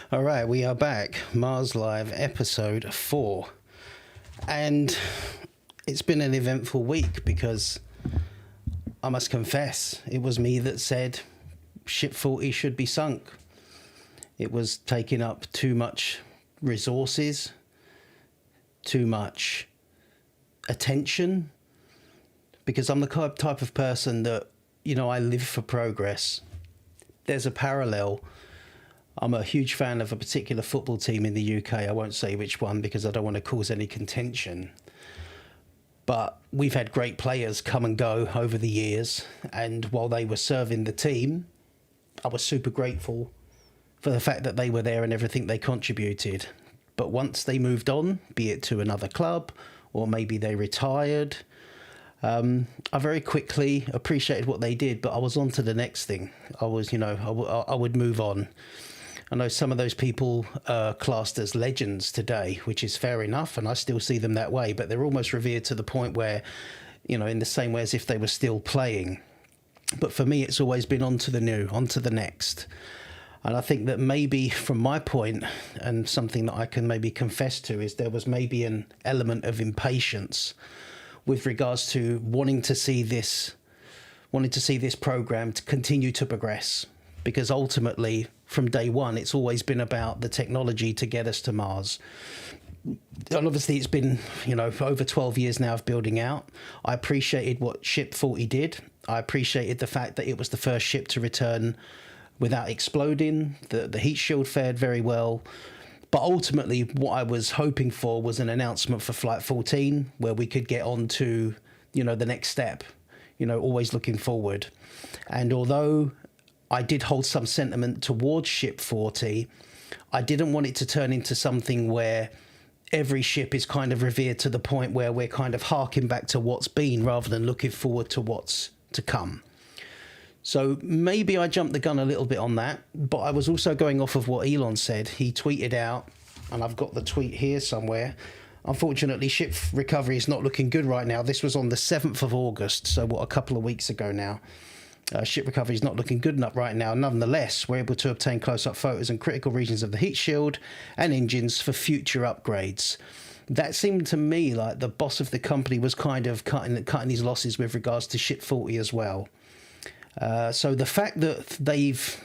All right, we are back. Mars Live episode 4. And it's been an eventful week because I must confess, it was me that said Ship 40 should be sunk. It was taking up too much resources, too much attention, because I'm the type of person that, I live for progress. There's a parallel. I'm a huge fan of a particular football team in the UK. I won't say which one because I don't want to cause any contention. But we've had great players come and go over the years. And while they were serving the team, I was super grateful for the fact that they were there and everything they contributed. But once they moved on, be it to another club or maybe they retired, I very quickly appreciated what they did, but I was on to the next thing. I would move on. I know some of those people are classed as legends today, which is fair enough, and I still see them that way, but they're almost revered to the point where, in the same way as if they were still playing. But for me, it's always been on to the new, on to the next. And I think that maybe from my point, and something that I can maybe confess to, is there was maybe an element of impatience with regards to wanting to see this program to continue to progress. Because ultimately, from day one, it's always been about the technology to get us to Mars. And obviously, it's been, over 12 years now of building out. I appreciated what Ship 40 did. I appreciated the fact that it was the first ship to return without exploding. The heat shield fared very well. But ultimately, what I was hoping for was an announcement for Flight 14, where we could get on to, the next step, always looking forward. And although I did hold some sentiment towards Ship 40, I didn't want it to turn into something where every ship is kind of revered to the point where we're kind of harking back to what's been rather than looking forward to what's to come. So maybe I jumped the gun a little bit on that, but I was also going off of what Elon said. He tweeted out, and I've got the tweet here somewhere, unfortunately, ship recovery is not looking good right now. This was on the 7th of August, so a couple of weeks ago now. Ship recovery is not looking good enough right now. Nonetheless, we're able to obtain close-up photos and critical regions of the heat shield and engines for future upgrades. That seemed to me like the boss of the company was kind of cutting his losses with regards to Ship 40 as well. So the fact that they've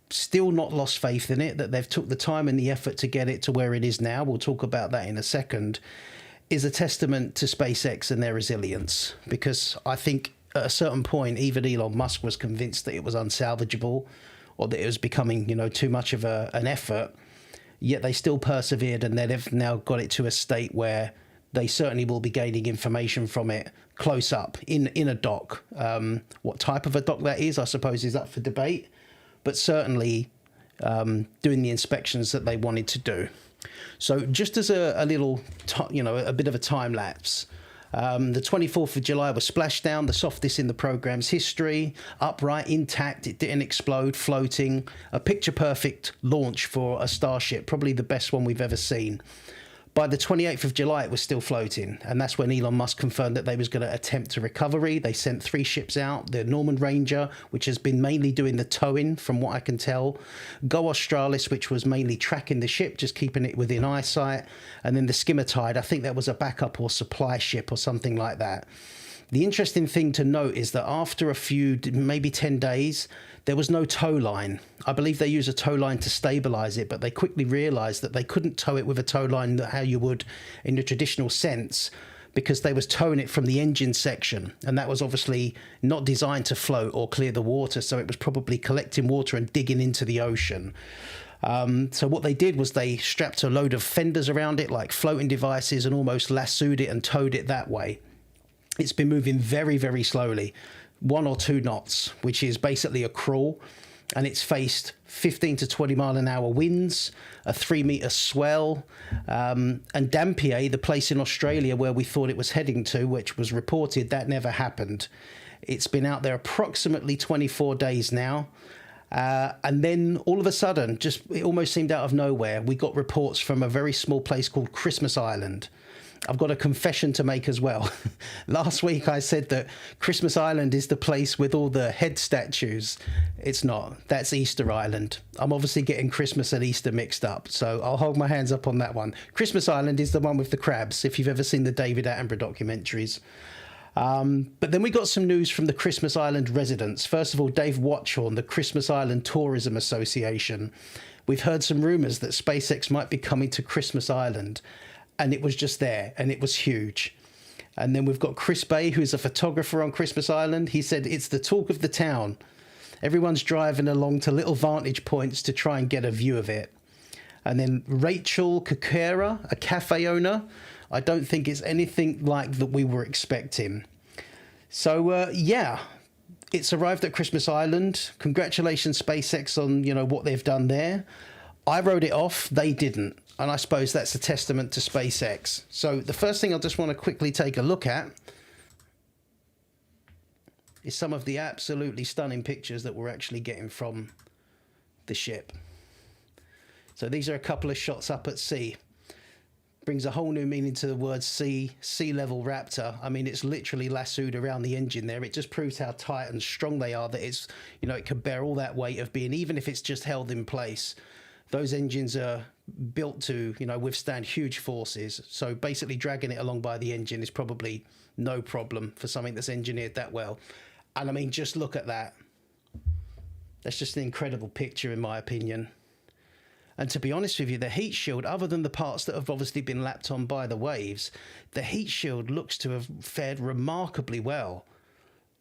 still not lost faith in it, that they've took the time and the effort to get it to where it is now, we'll talk about that in a second, is a testament to SpaceX and their resilience. Because I think at a certain point, even Elon Musk was convinced that it was unsalvageable or that it was becoming, too much of an effort. Yet they still persevered, and they've now got it to a state where they certainly will be gaining information from it close up in a dock. What type of a dock that is, I suppose, is up for debate. But certainly doing the inspections that they wanted to do. So just as a little, a bit of a time lapse, the 24th of July was splashdown, the softest in the program's history, upright, intact, it didn't explode, floating, a picture-perfect launch for a Starship, probably the best one we've ever seen. By the 28th of July, it was still floating, and that's when Elon Musk confirmed that they was going to attempt a recovery. They sent 3 ships out, the Norman Ranger, which has been mainly doing the towing, from what I can tell, Go Australis, which was mainly tracking the ship, just keeping it within eyesight, and then the Skimmer Tide, I think that was a backup or supply ship or something like that. The interesting thing to note is that after a few, maybe 10 days, there was no tow line. I believe they use a tow line to stabilize it, but they quickly realized that they couldn't tow it with a tow line how you would in the traditional sense, because they was towing it from the engine section. And that was obviously not designed to float or clear the water. So it was probably collecting water and digging into the ocean. So what they did was they strapped a load of fenders around it, like floating devices, and almost lassoed it and towed it that way. It's been moving very, very slowly, 1 or 2 knots, which is basically a crawl, and it's faced 15 to 20 mile an hour winds, a 3-meter swell, and Dampier, the place in Australia where we thought it was heading to, which was reported, that never happened. It's been out there approximately 24 days now. And then all of a sudden, it almost seemed out of nowhere, we got reports from a very small place called Christmas Island. I've got a confession to make as well. Last week I said that Christmas Island is the place with all the head statues. It's not. That's Easter Island. I'm obviously getting Christmas and Easter mixed up, so I'll hold my hands up on that one. Christmas Island is the one with the crabs, if you've ever seen the David Attenborough documentaries. But then we got some news from the Christmas Island residents. First of all, Dave Watchorn, the Christmas Island Tourism Association. We've heard some rumours that SpaceX might be coming to Christmas Island, and it was just there, and it was huge. And then we've got Chris Bay, who's a photographer on Christmas Island. He said it's the talk of the town. Everyone's driving along to little vantage points to try and get a view of it. And then Rachel Kakera, a cafe owner. I don't think it's anything like that we were expecting. So, yeah, it's arrived at Christmas Island. Congratulations, SpaceX, on, what they've done there. I wrote it off. They didn't. And I suppose that's a testament to SpaceX. So the first thing I just want to quickly take a look at is some of the absolutely stunning pictures that we're actually getting from the ship. So these are a couple of shots up at sea. Brings a whole new meaning to the word sea level Raptor. I mean, it's literally lassoed around the engine there. It just proves how tight and strong they are, that it's, it can bear all that weight of being, even if it's just held in place. Those engines are built to, withstand huge forces. So basically dragging it along by the engine is probably no problem for something that's engineered that well. And I mean, just look at that. That's just an incredible picture, in my opinion. And to be honest with you, the heat shield, other than the parts that have obviously been lapped on by the waves, the heat shield looks to have fared remarkably well.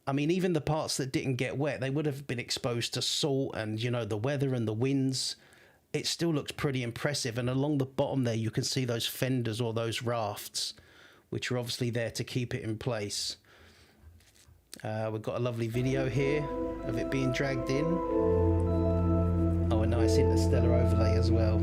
I mean, even the parts that didn't get wet, they would have been exposed to salt and, the weather and the winds. It still looks pretty impressive. And along the bottom there, you can see those fenders or those rafts, which are obviously there to keep it in place. We've got a lovely video here of it being dragged in. Oh, a nice interstellar overlay as well.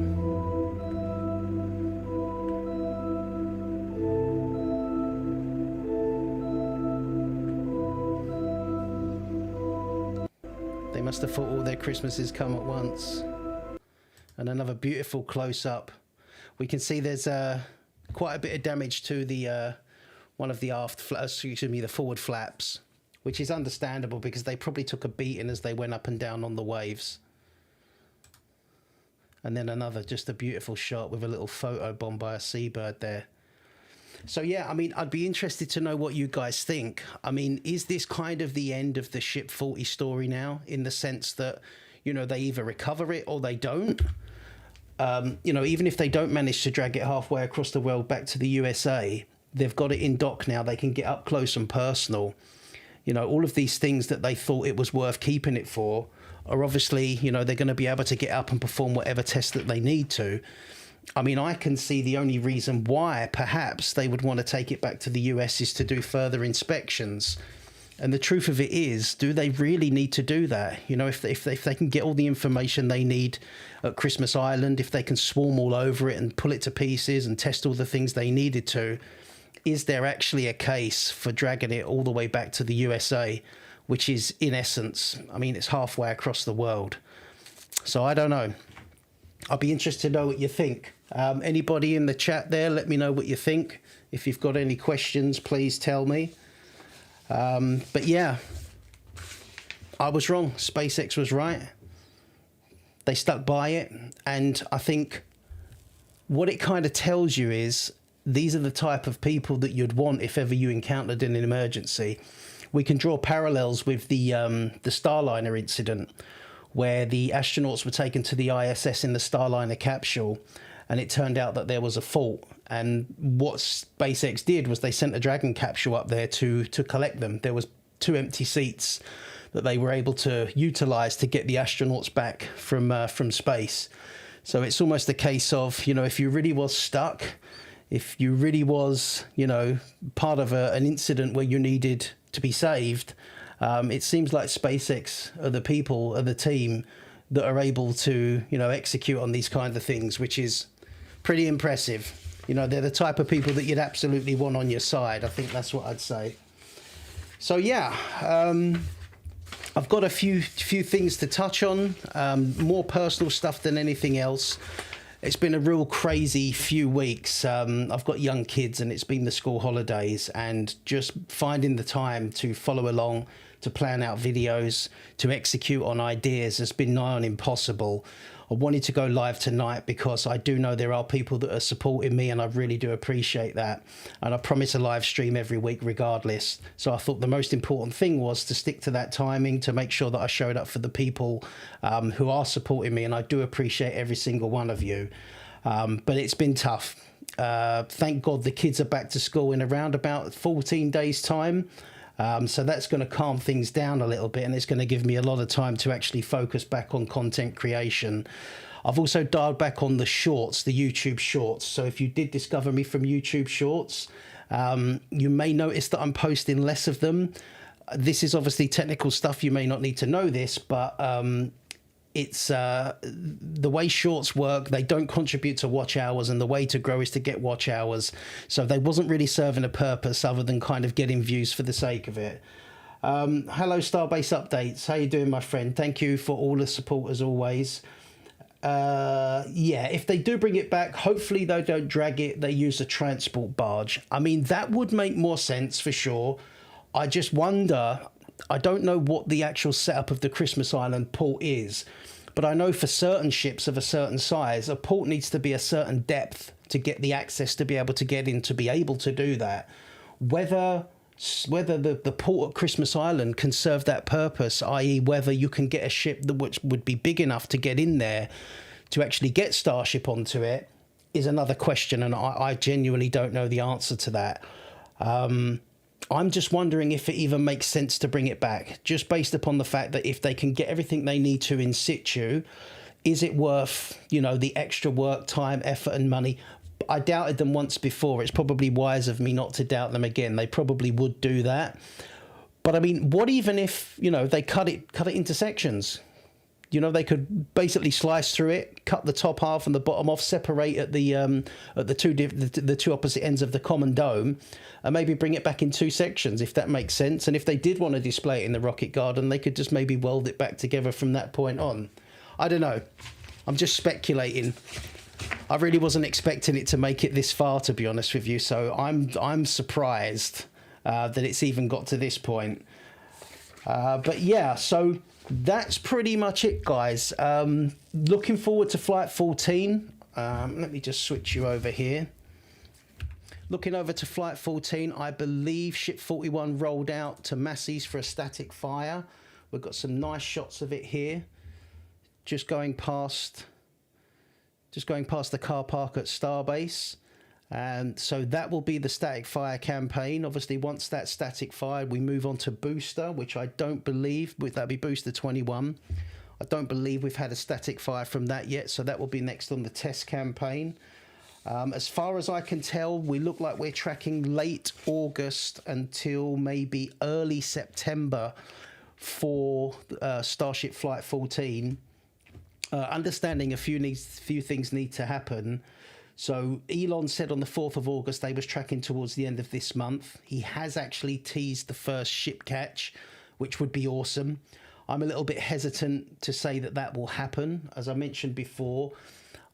They must have thought all their Christmases come at once. And another beautiful close-up. We can see there's quite a bit of damage to the one of the the forward flaps, which is understandable because they probably took a beating as they went up and down on the waves. And then just a beautiful shot with a little photo bomb by a seabird there. So yeah, I mean, I'd be interested to know what you guys think. I mean, is this kind of the end of the Ship 40 story now, in the sense that, they either recover it or they don't? Even if they don't manage to drag it halfway across the world back to the USA, they've got it in dock now. They can get up close and personal. All of these things that they thought it was worth keeping it for are obviously, they're going to be able to get up and perform whatever test that they need to. I mean, I can see the only reason why perhaps they would want to take it back to the US is to do further inspections. And the truth of it is, do they really need to do that? If they can get all the information they need at Christmas Island, if they can swarm all over it and pull it to pieces and test all the things they needed to, is there actually a case for dragging it all the way back to the USA, which is, in essence, I mean, it's halfway across the world. So I don't know. I'll be interested to know what you think. Anybody in the chat there, let me know what you think. If you've got any questions, please tell me. But yeah, I was wrong. SpaceX was right. They stuck by it. And I think what it kind of tells you is these are the type of people that you'd want if ever you encountered an emergency. We can draw parallels with the Starliner incident, where the astronauts were taken to the ISS in the Starliner capsule, and it turned out that there was a fault. And what SpaceX did was they sent a Dragon capsule up there to collect them. There was 2 empty seats that they were able to utilize to get the astronauts back from space. So it's almost a case of, if you really was stuck, if you really was, part of an incident where you needed to be saved, it seems like SpaceX are the team that are able to, execute on these kind of things, which is pretty impressive. They're the type of people that you'd absolutely want on your side. I think that's what I'd say. So yeah, I've got a few things to touch on, more personal stuff than anything else. It's been a real crazy few weeks. I've got young kids and it's been the school holidays, and just finding the time to follow along, to plan out videos, to execute on ideas has been nigh on impossible. I wanted to go live tonight because I do know there are people that are supporting me, and I really do appreciate that. And I promise a live stream every week regardless. So I thought the most important thing was to stick to that timing, to make sure that I showed up for the people who are supporting me, and I do appreciate every single one of you. But it's been tough. Thank God the kids are back to school in around about 14 days time. So that's going to calm things down a little bit, and it's going to give me a lot of time to actually focus back on content creation. I've also dialed back on the shorts, the YouTube shorts. So if you did discover me from YouTube shorts, you may notice that I'm posting less of them. This is obviously technical stuff. You may not need to know this, but it's the way shorts work. They don't contribute to watch hours, and the way to grow is to get watch hours. So they wasn't really serving a purpose other than kind of getting views for the sake of it. Hello, Starbase Updates. How you doing, my friend? Thank you for all the support as always. Yeah, if they do bring it back, hopefully they don't drag it. They use a transport barge. I mean, that would make more sense for sure. I just wonder, I don't know what the actual setup of the Christmas Island port is, but I know for certain ships of a certain size, a port needs to be a certain depth to get the access to be able to get in, to be able to do that. Whether the port at Christmas Island can serve that purpose, i.e. whether you can get a ship that which would be big enough to get in there to actually get Starship onto it, is another question, and I genuinely don't know the answer to that. I'm just wondering if it even makes sense to bring it back, just based upon the fact that if they can get everything they need to in situ, is it worth, you know, the extra work, time, effort and money? I doubted them once before. It's probably wise of me not to doubt them again. They probably would do that. But I mean, what even if, you know, they cut it into sections? You know, they could basically slice through it, cut the top half and the bottom off, separate at the two opposite ends of the common dome, and maybe bring it back in two sections, if that makes sense. And if they did want to display it in the rocket garden, they could just maybe weld it back together from that point on. I don't know. I'm just speculating. I really wasn't expecting it to make it this far, to be honest with you. So I'm surprised that it's even got to this point. But yeah, so that's pretty much it, guys. Looking forward to Flight 14. Let me just switch you over here. Looking over to Flight 14, I believe Ship 41 rolled out to Massey's for a static fire. We've got some nice shots of it here. Just going past the car park at Starbase. And so that will be the static fire campaign. Obviously, once that's static fired, we move on to booster, which I don't believe, that'll be booster 21. I don't believe we've had a static fire from that yet, so that will be next on the test campaign. As far as I can tell, we look like we're tracking late August until maybe early September for Starship Flight 14. Understanding a few things need to happen. So Elon said on the 4th of August they was tracking towards the end of this month. He has actually teased the first ship catch, which would be awesome. I'm a little bit hesitant to say that that will happen. As I mentioned before,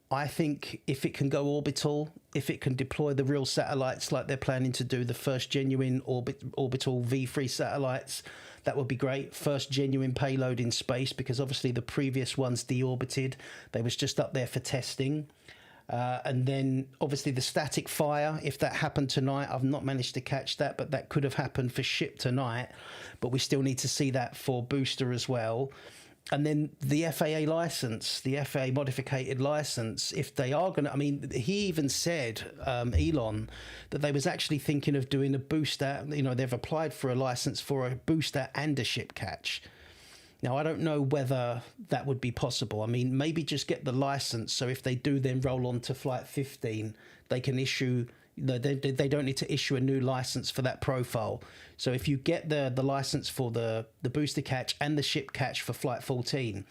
I think if it can go orbital, if it can deploy the real satellites like they're planning to do, the first genuine orbital V3 satellites, that would be great. First genuine payload in space, because obviously the previous ones deorbited. They was just up there for testing. And then obviously the static fire, if that happened tonight, I've not managed to catch that, but that could have happened for ship tonight. But we still need to see that for booster as well. And then the FAA license, the FAA modificated license, if they are going to, I mean, he even said, Elon, that they was actually thinking of doing a booster. You know, they've applied for a license for a booster and a ship catch. Now, I don't know whether that would be possible. I mean, maybe just get the license, so if they do then roll on to Flight 15, they can issue, they don't need to issue a new license for that profile. So if you get the license for the booster catch and the ship catch for Flight 14,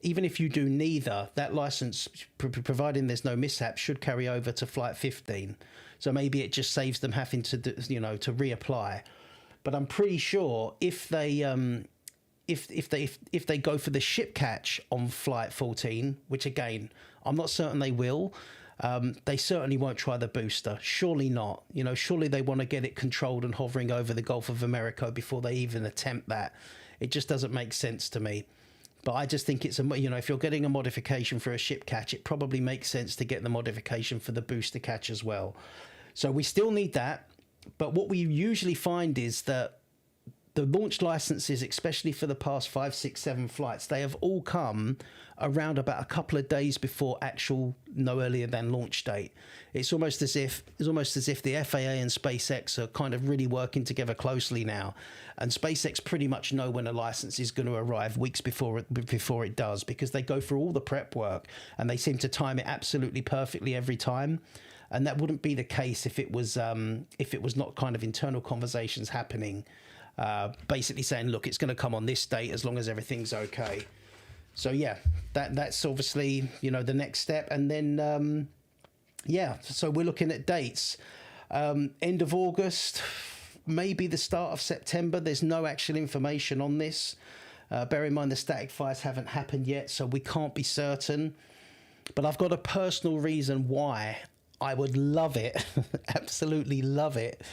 even if you do neither, that license, providing there's no mishap, should carry over to Flight 15. So maybe it just saves them having to, to reapply. But I'm pretty sure if they if they go for the ship catch on flight 14, which again I'm not certain they will, they certainly won't try the booster. Surely not. You know, surely they want to get it controlled and hovering over the Gulf of America before they even attempt that. It just doesn't make sense to me. But I just think it's you know, if you're getting a modification for a ship catch, it probably makes sense to get the modification for the booster catch as well. So we still need that. But what we usually find is that the launch licenses, especially for the past 5, 6, 7 flights, they have all come around about a couple of days before actual, no earlier than launch date. It's almost as if the FAA and SpaceX are kind of really working together closely now, and SpaceX pretty much know when a license is going to arrive weeks before it does, because they go through all the prep work and they seem to time it absolutely perfectly every time. And that wouldn't be the case if it was not kind of internal conversations happening. Basically saying, look, it's going to come on this date as long as everything's okay. So yeah, that's obviously, you know, the next step. And then yeah, so we're looking at dates, end of August, maybe the start of September. There's no actual information on this. Bear in mind the static fires haven't happened yet, so we can't be certain. But I've got a personal reason why I would love it, absolutely love it,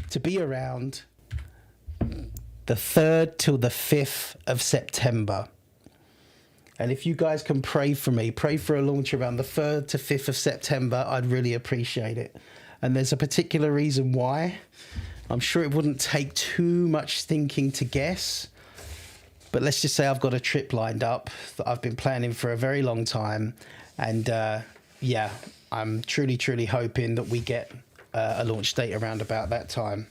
to be around the 3rd till the 5th of September. And if you guys can pray for me, pray for a launch around the 3rd to 5th of September, I'd really appreciate it. And there's a particular reason why. I'm sure it wouldn't take too much thinking to guess. But let's just say I've got a trip lined up that I've been planning for a very long time. And yeah, I'm truly, truly hoping that we get a launch date around about that time.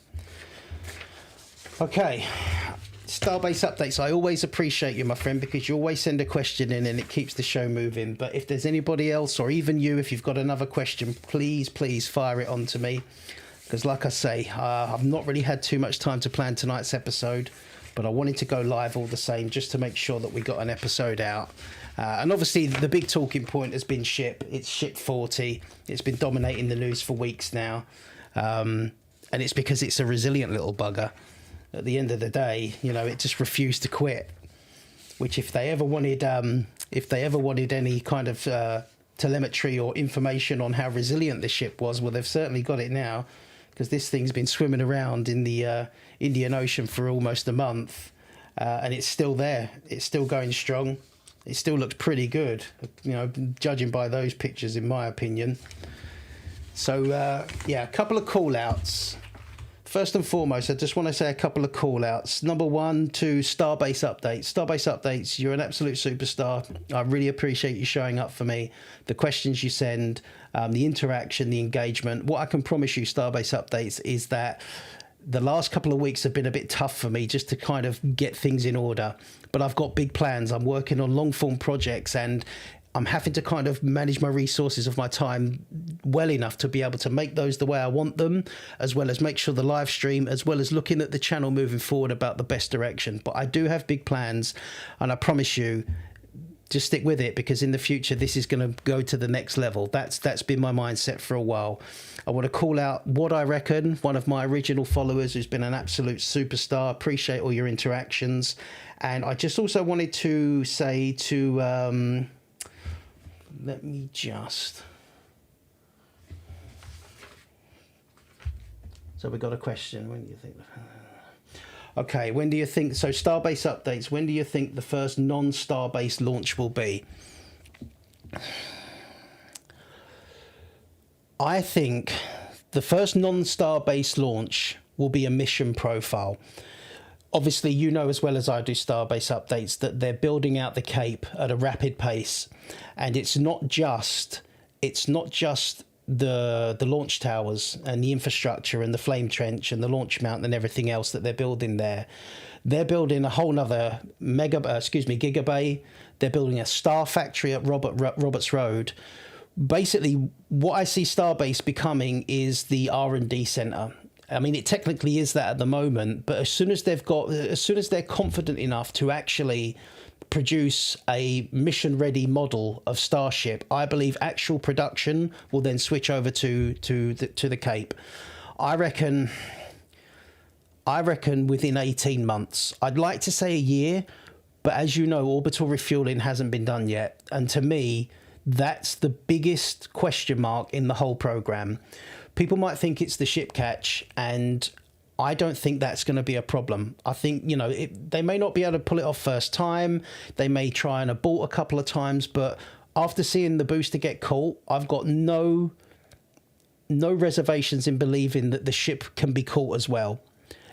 Okay, Starbase updates. I always appreciate you, my friend, because you always send a question in and it keeps the show moving. But if there's anybody else, or even you, if you've got another question, please fire it on to me. Because like I say, I've not really had too much time to plan tonight's episode, but I wanted to go live all the same just to make sure that we got an episode out. And obviously the big talking point has been Ship. It's Ship 40. It's been dominating the news for weeks now. And it's because it's a resilient little bugger. At the end of the day, you know, it just refused to quit. Which, if they ever wanted any kind of telemetry or information on how resilient the ship was, well, they've certainly got it now, because this thing's been swimming around in the Indian Ocean for almost a month, and it's still there. It's still going strong. It still looks pretty good, you know, judging by those pictures, in my opinion. So yeah, a couple of call-outs. First and foremost, I just want to say a couple of call-outs. Number one, to Starbase Updates. Starbase Updates, you're an absolute superstar. I really appreciate you showing up for me. The questions you send, the interaction, the engagement. What I can promise you, Starbase Updates, is that the last couple of weeks have been a bit tough for me just to kind of get things in order. But I've got big plans. I'm working on long-form projects, and I'm having to kind of manage my resources of my time well enough to be able to make those the way I want them, as well as make sure the live stream, as well as looking at the channel moving forward about the best direction. But I do have big plans, and I promise you, just stick with it, because in the future this is going to go to the next level. That's been my mindset for a while. I want to call out What I Reckon, one of my original followers who's been an absolute superstar. Appreciate all your interactions. And I just also wanted to say to let me just... So we got a question. When do you think... Okay, when do you think... So Starbase Updates, when do you think the first non-Starbase launch will be? I think the first non-Starbase launch will be a mission profile. Obviously, you know as well as I do, Starbase Updates, that they're building out the Cape at a rapid pace. And it's not just the launch towers and the infrastructure and the flame trench and the launch mount and everything else that they're building there. They're building a whole nother gigabay. They're building a star factory at Roberts Road. Basically, what I see Starbase becoming is the R&D center. I mean, it technically is that at the moment, but as soon as they're confident enough to actually produce a mission-ready model of Starship, I believe actual production will then switch over to the Cape. I reckon within 18 months. I'd like to say a year, But as you know, orbital refueling hasn't been done yet. And to me, that's the biggest question mark in the whole program. People might think it's the ship catch, and I don't think that's going to be a problem. I think, you know, they may not be able to pull it off first time. They may try and abort a couple of times, but after seeing the booster get caught, I've got no reservations in believing that the ship can be caught as well.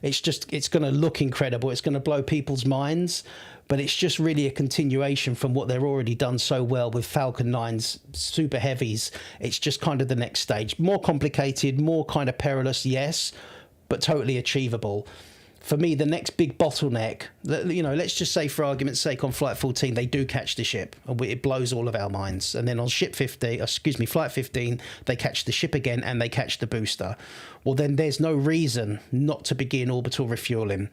It's going to look incredible. It's going to blow people's minds, but it's just really a continuation from what they've already done so well with Falcon 9's super heavies. It's just kind of the next stage. More complicated, more kind of perilous, yes, but totally achievable. For me, the next big bottleneck, you know, let's just say for argument's sake on Flight 14, they do catch the ship and it blows all of our minds. And then on Flight 15, they catch the ship again and they catch the booster. Well, then there's no reason not to begin orbital refueling.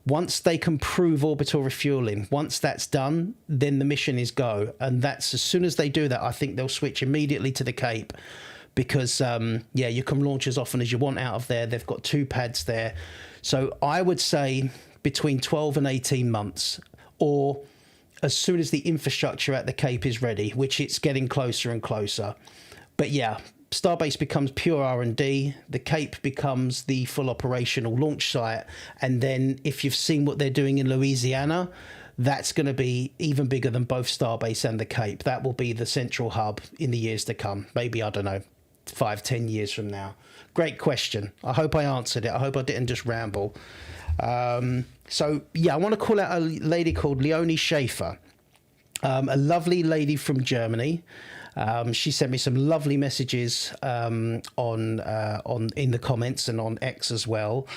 Once they can prove orbital refueling, once that's done, then the mission is go. And that's as soon as they do that, I think they'll switch immediately to the Cape. Because, yeah, you can launch as often as you want out of there. They've got 2 pads there. So I would say between 12 and 18 months, or as soon as the infrastructure at the Cape is ready, which it's getting closer and closer. But yeah, Starbase becomes pure R&D. The Cape becomes the full operational launch site. And then if you've seen what they're doing in Louisiana, that's going to be even bigger than both Starbase and the Cape. That will be the central hub in the years to come. Maybe, I don't know, 5-10 years from now. Great question. I hope I answered it. I hope I didn't just ramble. So yeah, I want to call out a lady called Leonie Schaefer, a lovely lady from Germany. She sent me some lovely messages in the comments and on X as well.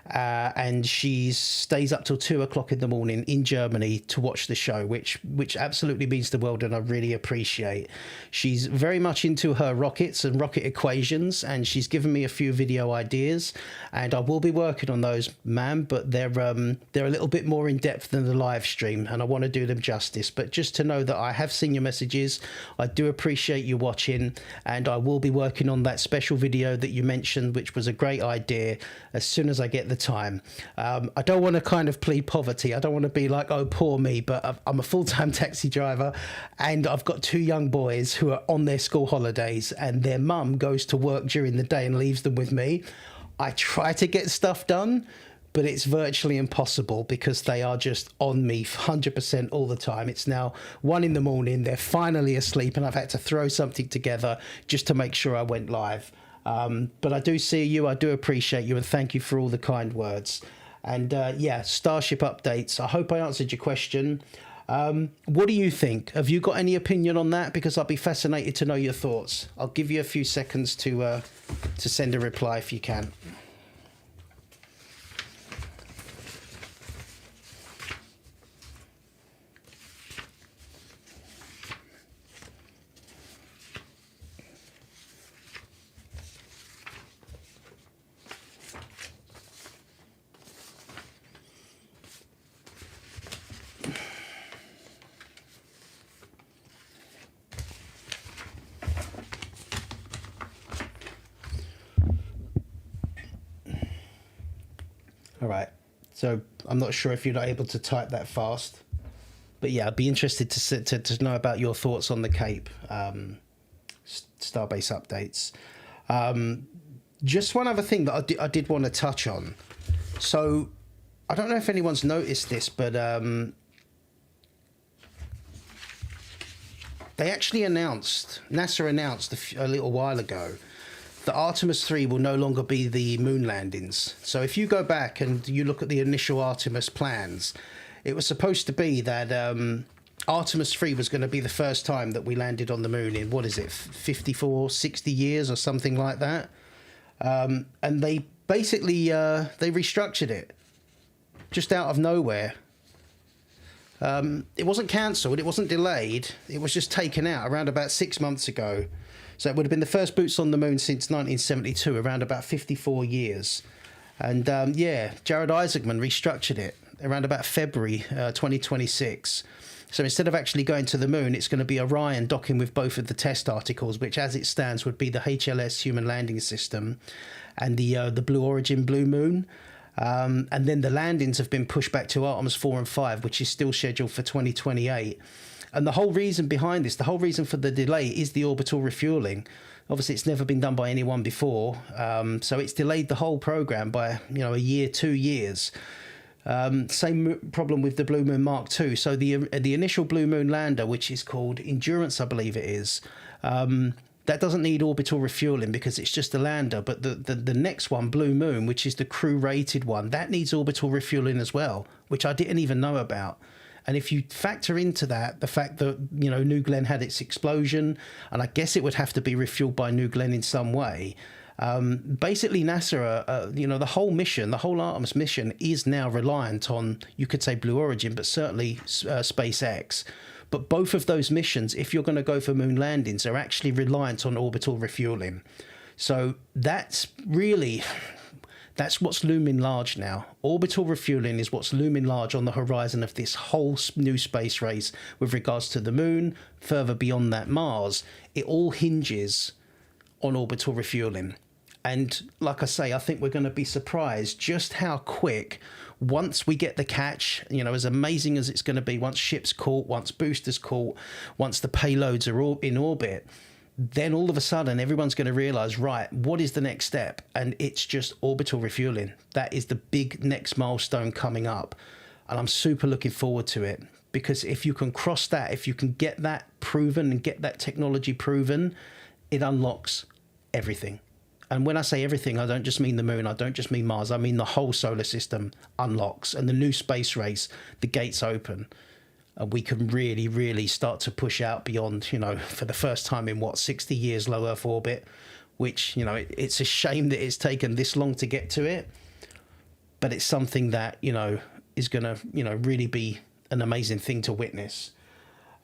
And she stays up till 2 o'clock in the morning in Germany to watch the show, which absolutely means the world, and I really appreciate. She's very much into her rockets and rocket equations, and she's given me a few video ideas, and I will be working on those, ma'am, but they're a little bit more in depth than the live stream, and I want to do them justice. But just to know that I have seen your messages, I do appreciate you watching, and I will be working on that special video that you mentioned, which was a great idea, as soon as I get the time. I don't want to kind of plead poverty. I don't want to be like, oh, poor me, but I'm a full-time taxi driver and I've got 2 young boys who are on their school holidays, and their mum goes to work during the day and leaves them with me. I try to get stuff done, but it's virtually impossible because they are just on me 100% all the time. It's now 1 in the morning. They're finally asleep and I've had to throw something together just to make sure I went live. But I do see you, I do appreciate you, and thank you for all the kind words. And yeah, Starship updates. I hope I answered your question. What do you think? Have you got any opinion on that? Because I'll be fascinated to know your thoughts. I'll give you a few seconds to send a reply if you can. All right, so I'm not sure if you're not able to type that fast, but yeah, I'd be interested to know about your thoughts on the Cape Starbase updates. Just one other thing that I did want to touch on. So I don't know if anyone's noticed this, but they actually NASA announced a little while ago that Artemis 3 will no longer be the moon landings. So if you go back and you look at the initial Artemis plans, it was supposed to be that Artemis 3 was going to be the first time that we landed on the moon in, what is it, 54, 60 years or something like that. And they basically, they restructured it just out of nowhere. It wasn't cancelled, it wasn't delayed, it was just taken out around about 6 months ago. So it would have been the first boots on the moon since 1972, around about 54 years. And yeah, Jared Isaacman restructured it around about February 2026. So instead of actually going to the moon, it's going to be Orion docking with both of the test articles, which as it stands would be the HLS Human Landing System and the Blue Origin Blue Moon. And then the landings have been pushed back to Artemis 4 and 5, which is still scheduled for 2028. And the whole reason behind this, the whole reason for the delay is the orbital refueling. Obviously, it's never been done by anyone before. So it's delayed the whole program by, a year, 2 years. Same problem with the Blue Moon Mark II. So the initial Blue Moon lander, which is called Endurance, I believe it is, that doesn't need orbital refueling because it's just a lander. But the next one, Blue Moon, which is the crew-rated one, that needs orbital refueling as well, which I didn't even know about. And if you factor into that the fact that, New Glenn had its explosion, and I guess it would have to be refueled by New Glenn in some way, basically NASA, the whole mission, the whole Artemis mission is now reliant on, you could say Blue Origin, but certainly SpaceX. But both of those missions, if you're going to go for moon landings, are actually reliant on orbital refueling. So that's what's looming large now. Orbital refueling is what's looming large on the horizon of this whole new space race with regards to the moon, further beyond that Mars. It all hinges on orbital refueling. And like I say, I think we're going to be surprised just how quick, once we get the catch, as amazing as it's going to be, once ships caught, once boosters caught, once the payloads are all in orbit, then all of a sudden everyone's going to realize, right, what is the next step? And it's just orbital refueling. That is the big next milestone coming up. And I'm super looking forward to it, because if you can cross that, if you can get that proven and get that technology proven, it unlocks everything. And when I say everything, I don't just mean the moon, I don't just mean Mars, I mean the whole solar system unlocks, and the new space race, the gates open. And we can really, really start to push out beyond, for the first time in 60 years low Earth orbit, which, it's a shame that it's taken this long to get to it. But it's something that, is going to, really be an amazing thing to witness.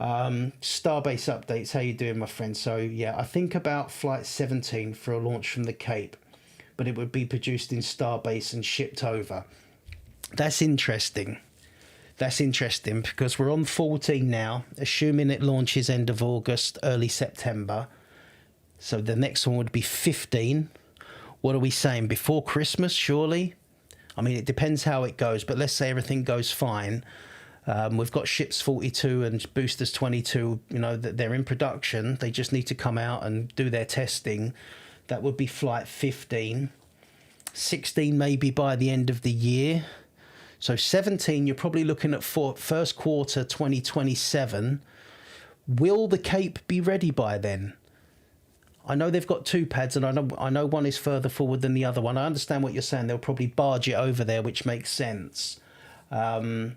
Starbase updates, how you doing, my friend? So yeah, I think about flight 17 for a launch from the Cape, but it would be produced in Starbase and shipped over. That's interesting because we're on 14 now, assuming it launches end of August, early September. So the next one would be 15. What are we saying, before Christmas, surely? I mean, it depends how it goes, but let's say everything goes fine. We've got ships 42 and boosters 22, that they're in production. They just need to come out and do their testing. That would be flight 15. 16 maybe by the end of the year. So 17, you're probably looking at first quarter 2027. Will the Cape be ready by then? I know they've got 2 pads, and I know one is further forward than the other one. I understand what you're saying. They'll probably barge it over there, which makes sense. But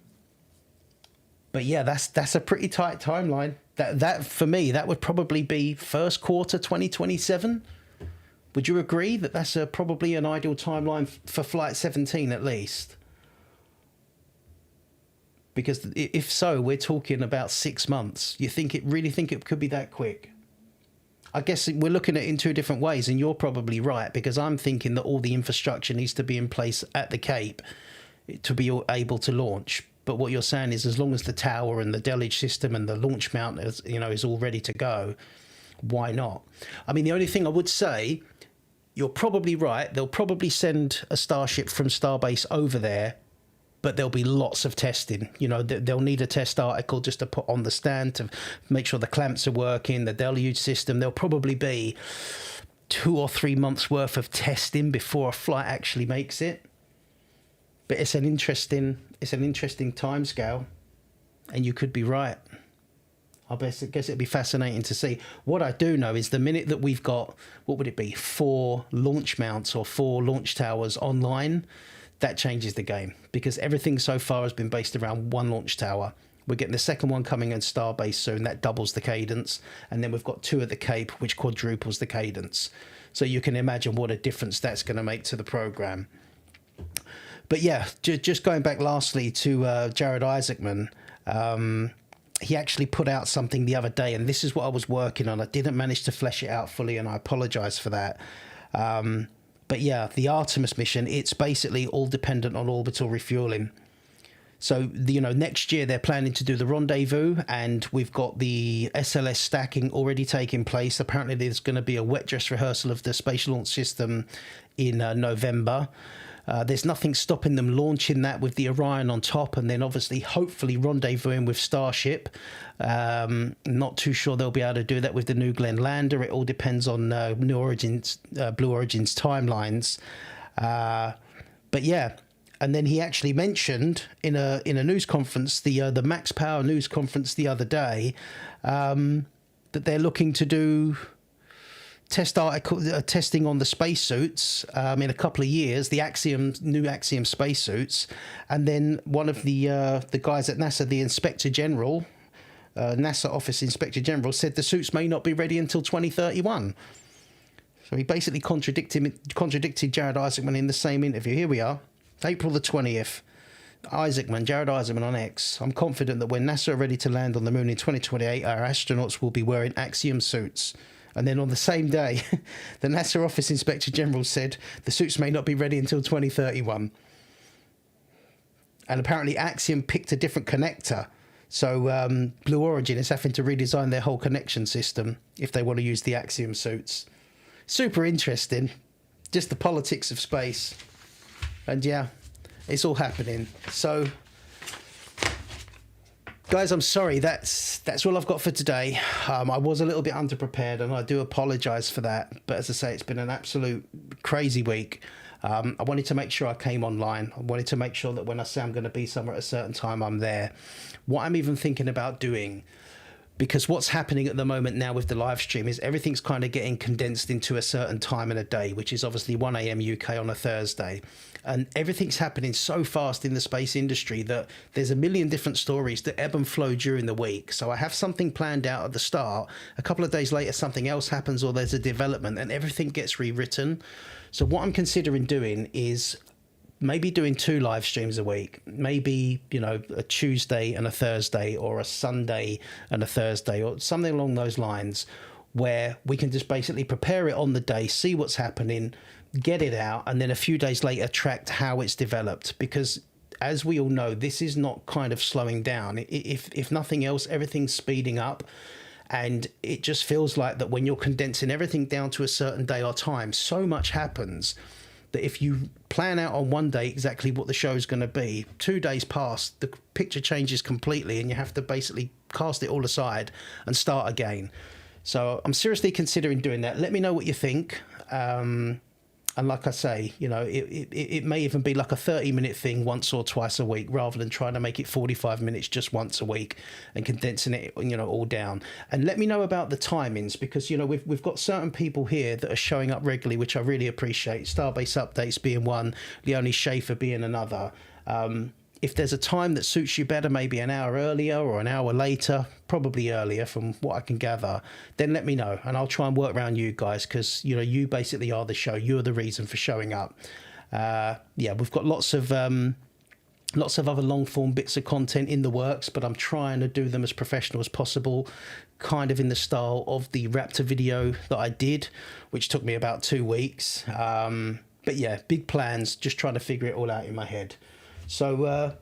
yeah, that's a pretty tight timeline. That for me, that would probably be first quarter 2027. Would you agree that that's probably an ideal timeline for flight 17 at least? Because if so, we're talking about 6 months. You really think it could be that quick? I guess we're looking at it in 2 different ways, and you're probably right, because I'm thinking that all the infrastructure needs to be in place at the Cape to be able to launch. But what you're saying is, as long as the tower and the deluge system and the launch mount is all ready to go, why not? I mean, the only thing I would say, you're probably right. They'll probably send a Starship from Starbase over there, but there'll be lots of testing. They'll need a test article just to put on the stand to make sure the clamps are working, the deluge system. There'll probably be 2 or 3 months worth of testing before a flight actually makes it. But it's an interesting timescale, and you could be right. I guess it'd be fascinating to see. What I do know is the minute that we've got, what would it be, 4 launch mounts or 4 launch towers online, that changes the game, because everything so far has been based around 1 launch tower. We're getting the second one coming in Starbase soon. That doubles the cadence. And then we've got 2 at the Cape, which quadruples the cadence. So you can imagine what a difference that's going to make to the program. But yeah, just going back lastly to Jared Isaacman, he actually put out something the other day, and this is what I was working on. I didn't manage to flesh it out fully, and I apologize for that. But yeah, the Artemis mission, it's basically all dependent on orbital refueling. So, next year they're planning to do the rendezvous, and we've got the SLS stacking already taking place. Apparently there's going to be a wet dress rehearsal of the Space Launch System in November. There's nothing stopping them launching that with the Orion on top, and then obviously hopefully rendezvousing with Starship. Not too sure they'll be able to do that with the New Glenn lander. It all depends on Blue Origin's timelines. But yeah, and then he actually mentioned in a news conference, the Max Power news conference the other day, that they're looking to do testing on the spacesuits in a couple of years, the new Axiom spacesuits, and then one of the guys at NASA, the Inspector General, NASA Office Inspector General, said the suits may not be ready until 2031. So he basically contradicted Jared Isaacman in the same interview. Here we are, April the 20th. Jared Isaacman on X. I'm confident that when NASA are ready to land on the moon in 2028, our astronauts will be wearing Axiom suits. And then on the same day, the NASA Office Inspector General said the suits may not be ready until 2031. And apparently Axiom picked a different connector. So Blue Origin is having to redesign their whole connection system if they want to use the Axiom suits. Super interesting. Just the politics of space. And yeah, it's all happening. So, guys, I'm sorry. That's all I've got for today. I was a little bit underprepared, and I do apologise for that. But as I say, it's been an absolute crazy week. I wanted to make sure I came online. I wanted to make sure that when I say I'm going to be somewhere at a certain time, I'm there. What I'm even thinking about doing, because what's happening at the moment now with the live stream is everything's kind of getting condensed into a certain time in a day, which is obviously 1 a.m. UK on a Thursday. And everything's happening so fast in the space industry that there's a million different stories that ebb and flow during the week. So I have something planned out at the start. A couple of days later, something else happens or there's a development and everything gets rewritten. So what I'm considering doing is maybe doing 2 live streams a week, maybe, you know, a Tuesday and a Thursday, or a Sunday and a Thursday, or something along those lines, where we can just basically prepare it on the day, see what's happening, get it out, and then a few days later track how it's developed. Because as we all know, this is not kind of slowing down. If nothing else, everything's speeding up. And it just feels like that when you're condensing everything down to a certain day or time, so much happens that if you plan out on one day exactly what the show is going to be, 2 days pass, the picture changes completely, and you have to basically cast it all aside and start again. So I'm seriously considering doing that. Let me know what you think. And like I say, you know, it may even be like a 30-minute thing once or twice a week, rather than trying to make it 45 minutes just once a week and condensing it, you know, all down. And let me know about the timings, because, you know, we've got certain people here that are showing up regularly, which I really appreciate. Starbase updates being one, Leonie Schaefer being another. If there's a time that suits you better, maybe an hour earlier or an hour later, probably earlier from what I can gather, then let me know and I'll try and work around you guys, because, you know, you basically are the show. You're the reason for showing up. Yeah, we've got lots of other long form bits of content in the works, but I'm trying to do them as professional as possible, kind of in the style of the Raptor video that I did, which took me about 2 weeks. But yeah, big plans, just trying to figure it all out in my head. So,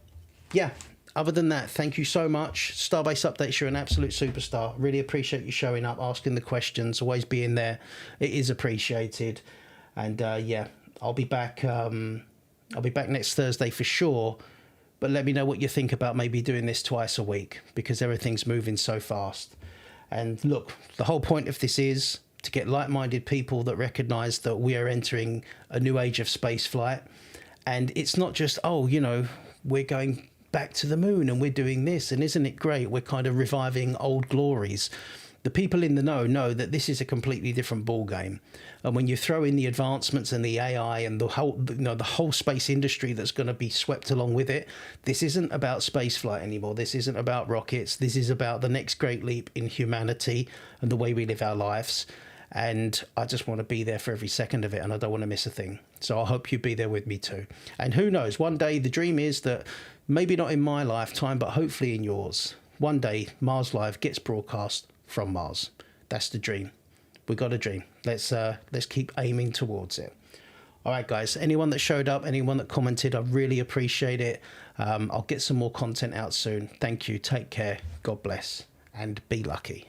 yeah, other than that, thank you so much. Starbase Updates, you're an absolute superstar. Really appreciate you showing up, asking the questions, always being there. It is appreciated. And, yeah, I'll be back next Thursday for sure. But let me know what you think about maybe doing this twice a week, because everything's moving so fast. And look, the whole point of this is to get like-minded people that recognise that we are entering a new age of spaceflight. And it's not just, oh, you know, we're going back to the moon and we're doing this, and isn't it great? We're kind of reviving old glories. The people in the know that this is a completely different ball game. And when you throw in the advancements and the AI and the whole space industry that's going to be swept along with it, this isn't about spaceflight anymore. This isn't about rockets. This is about the next great leap in humanity and the way we live our lives. And I just want to be there for every second of it, and I don't want to miss a thing. So I hope you be there with me too. And who knows, one day the dream is that, maybe not in my lifetime, but hopefully in yours, one day Mars Live gets broadcast from Mars. That's the dream. We got a dream. Let's keep aiming towards it. All right, guys, anyone that showed up, anyone that commented, I really appreciate it. I'll get some more content out soon. Thank you. Take care. God bless. And be lucky.